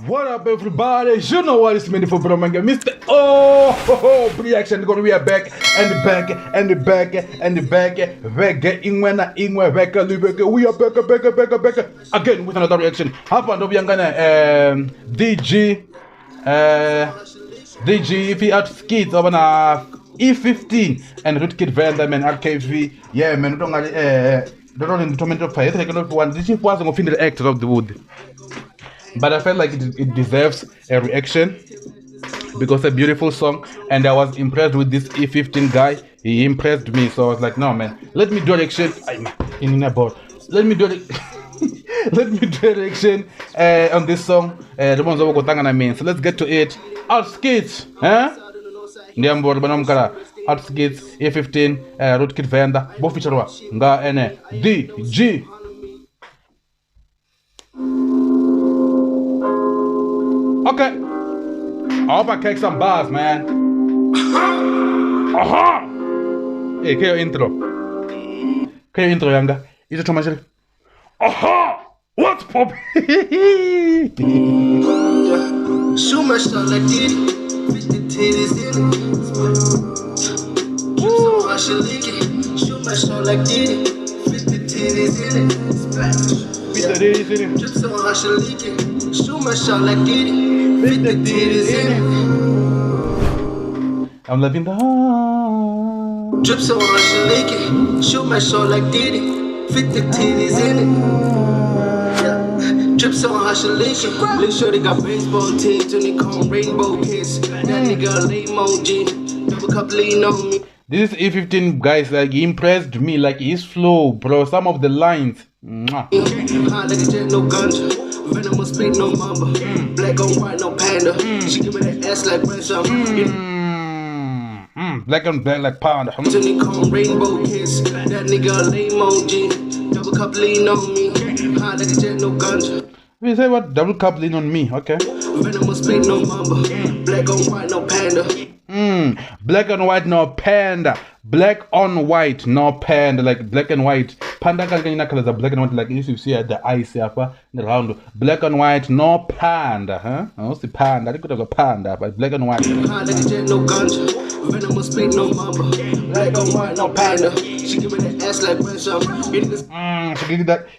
What up, everybody? You know what it's meant for, bro, man. Mr. Aubreaction. We are back and back and back and back. Back in when back. We are back again with another reaction. Happened to be DG if he outskits of an E15 and rootkit venda man RKV. Yeah, man. Don't in the tomato fire. Take a look one. This is was the actor of the wood. But I felt like it deserves a reaction because it's a beautiful song, and I was impressed with this E15 guy. He impressed me, so I was like, no man, let me do a reaction. Let me do a let me do a reaction on this song. The ones over Gotangana mean. So let's get to it. Outskits, huh? Outskits E15 rootkit venda bofichirwa nga ene DG. Okay, I hope I kick some bars, man. Aha! Hey, can you intro? Younger? Is it too much? Aha! What's pop? Shoot my shot like Diddy, fit the titties in it. Drip so hard she lick it. Shoot my shot like Diddy, fit the titties in it. Drip so hard she lick it. Shoot my shot like Diddy, fit the titties in it. I'm loving the heart. Drip so hard she lick it. Shoot my shot like Diddy, fit the titties in it. Drip so hard she lick it. Little shorty got baseball tees and they call them rainbow kids. That nigga a lame emoji. Double cup lean on me. This E15 guys, like, he impressed me, like his flow, bro. Some of the lines. Hot like a jet, no ganja. Venomous split, no mamba. Black on white, no panda. She give me that ass like ransom. Black on black like panda. They call them rainbow kids. That nigga a lame emoji. Double cup lean on me. Hot like a jet, no ganja. We say what? Double cup lean on me, okay. Venomous split, no mamba. Black on white, no panda. Black and white, no panda. Black on white, no panda. Like black and white. Panda colors are black and white, like you see at the eyes here, the round. Black and white, no panda, huh? I don't see panda. I could have a panda, but black and white. Hot like a jet, no ganja. Venomous split, no mamba. Black on white, no panda. She give me that ass like ransom.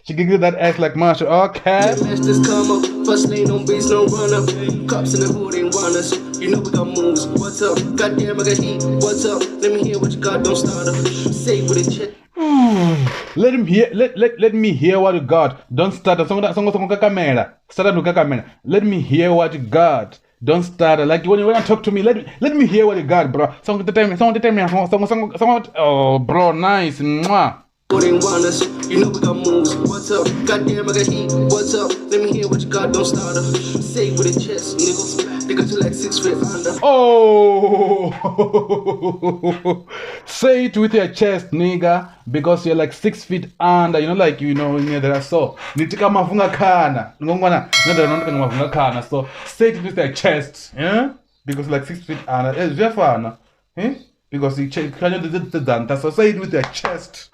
She give you that ass like Marshall. Okay. Masters come up, first lane on base, no runner. Cops in the hood ain't runners. You know we got moves. What's up? Goddamn, I got heat. What's up? Let me hear what you got. Don't start up. Say with a check. Let me hear what you got. Don't start. Let me hear what you got. Don't start. Like when you talk to me, let me hear what you got, bro. Oh, bro, nice. Mwah. Runners. You know we got moves. What's up? Goddamn, I got heat. What's up? Let me hear what you got. Don't start up. Say with a chest, nigga. They got you like 6 feet under. Oh, say it with your chest, nigga, because you're like 6 feet under. You know, like there are so. So say it with your chest, yeah, because like 6 feet under. It's very fun, eh? Because you check. So say it with your chest.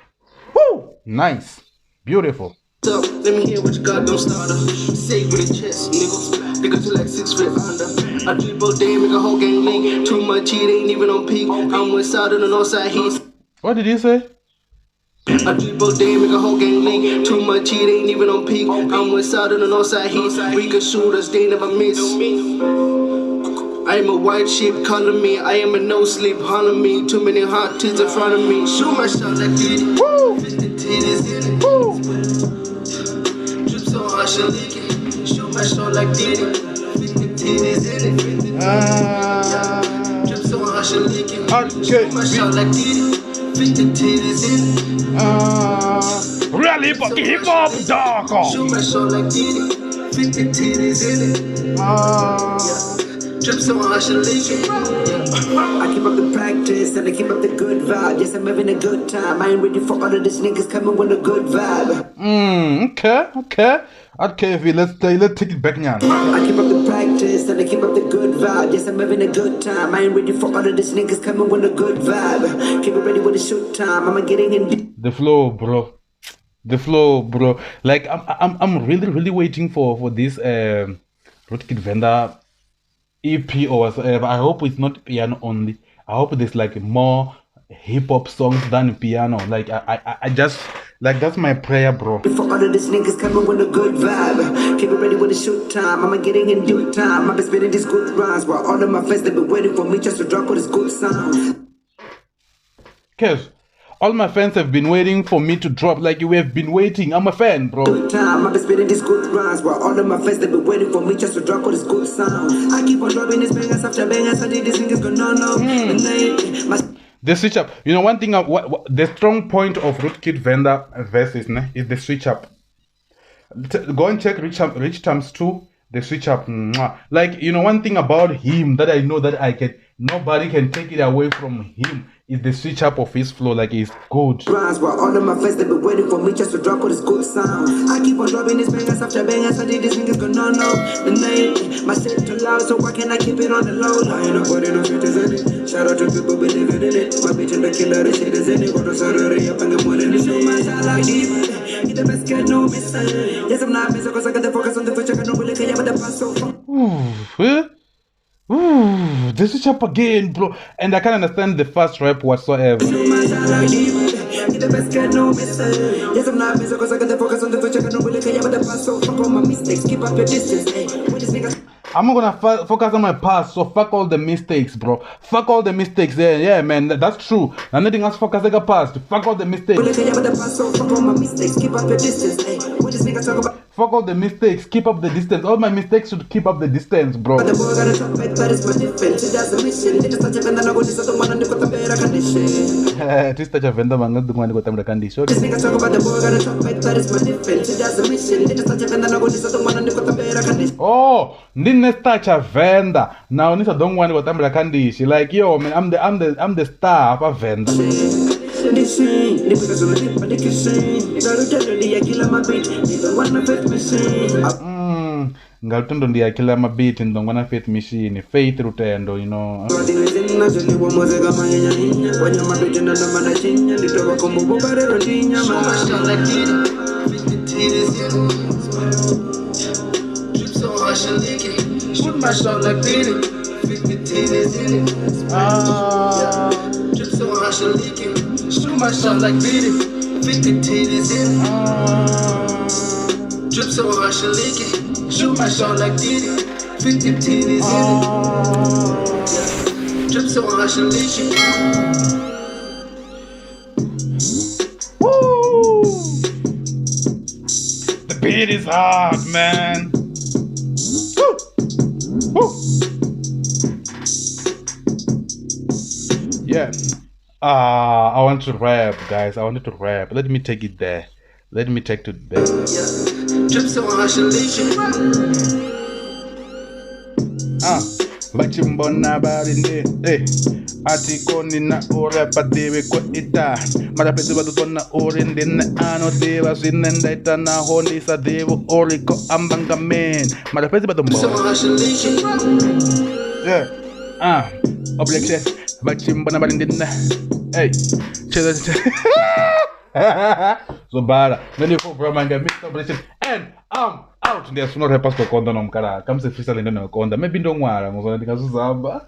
Woo! Nice, beautiful. So let me hear what you got. Don't start up. Say it with a chest, nigga. They got you like 6 feet under. I drip all day, make a whole gang link. Too much heat, ain't even on peak. I'm west side on the north side heat. What did you say? I drip all day, make a whole gang link. Too much heat, ain't even on peak. I'm west side on the north side heat. We can shoot us, they never miss. I am a white sheep, color me. I am a no sleep, holler me. Too many hot tits in front of me. Shoot my shot like Diddy. Fit the titties in it. Drip so hard, she lick it. Shoot my shot like Diddy. Fit the titties in it. Drip so hard, she lick it. Shoot my shot like Diddy. Fit the titties in it. Really fucking hip hop, dog. Shoot my shot like Diddy. Fit the titties in it. Drip so hard, she lick it. I keep up the practice and I keep up the good vibe. Yes, I'm having a good time. I ain't ready for all of these niggas coming with a good vibe. Okay, let's take it back now. I keep up the practice and I keep up the good vibe. Yes, I'm having a good time. I ain't ready for all of these niggas coming with a good vibe. Keep it ready when it's shoot time. I'm getting in. The flow, bro. Like I'm really waiting for this Rootkid Venda EP or whatsoever. I hope it's not piano only. I hope there's like more hip hop songs than piano. Like I just like that's my prayer, bro. For all of these niggas coming with a good vibe. Keep it ready with a shoot time. I'ma get it in due time. I've been spitting these good rhymes while all of my friends they've been waiting for me just to drop all this good sound. Cause all my fans have been waiting for me to drop. Like you have been waiting. I'm a fan, bro. Good time. I've been spitting these good rhymes while all of my friends they've been waiting for me just to drop all this good sound. I keep on dropping these bangers after bangers. I think these niggas gonna know. The switch up. You know, one thing, the strong point of Rootkid Venda verses is the switch up. Go and check Rich Times 2, the switch up. Like, you know, one thing about him that I know that nobody can take it away from him is the switch up of his flow. Like, it's good. While all of my friends they've been waiting for me just to drop all this good sound. I keep on dropping these bangers after bangers. I think these niggas gonna know the name. My shit too loud, so why can't I keep it on the low? I ain't nobody no features in it. Shout out to people believing in it. My bitch and the killer, the shit is in it. Got a sorry up and get more than this. So much I like deep. Get the best get no missing. Yes, I'm not missing cause I got the focus on the future. I don't really care about the past so far. Ooh, this switch up again, bro. And I can't understand the first rap whatsoever. So much I like deep. Get the best get no missing. Yes, I'm not missing cause I got the focus on the future. I don't really care about the past so fuck all my mistakes. Keep up your distance. Hey, when this nigga. I'm not gonna focus on my past, so fuck all the mistakes, bro. Fuck all the mistakes. Yeah, man, that's true. And nothing else focus like a past. Fuck all the mistakes. Fuck all my mistakes, keep up your distance. Hey, when this nigga talk about. Fuck all the mistakes, keep up the distance. All my mistakes should keep up the distance, bro. The boy got a trumpet, but it's my different. She does the mission. They just touch a vendor, no good, this other one, and they got the better condition. This touch a vendor, man, not the one who got the condition. This nigga talk about the boy got a trumpet, but it's my different. She does the mission. They just touch a vendor, no good, this other one, and they got the better condition. Oh, didn't touch a vendor. Now, this I don't want to go to condition. Like, yo, man, I'm the star of a vendor. Ngaltundo ndiya kila mabiti ndongwana faith machine faith rutendo, you know. Shoot my shot like Diddy. 50 titties in it. Drip so hot, she leaking. Shoot my shot like Diddy. 50 titties in it. Drip so hot, she leaking. Shoot my shot like Diddy. 50 titties in it. Drip so hot, she leaking. Woo! The beat is hard, man. Yeah. I want to rap, guys. I wanted to rap. Let me take it there. Let me take it there. Drip so hot, she leaking. Bachimbona barinde. Atikoni na ora padewe kwa ita. Marapezi badutona orinde na ano deva sinenda ita na hondi sa devo oriko ambanga men. Marapezi badumbo. So hot, she leaking. Yeah. Aubreaction. Bachimbona barinde na. Hey. So bad. Many folk Mr. Aubreaction. And I'm out. There's no rappers to conda no mkara. Come se freestyle no conda. Maybe don't worry. Mozona dikazuzamba.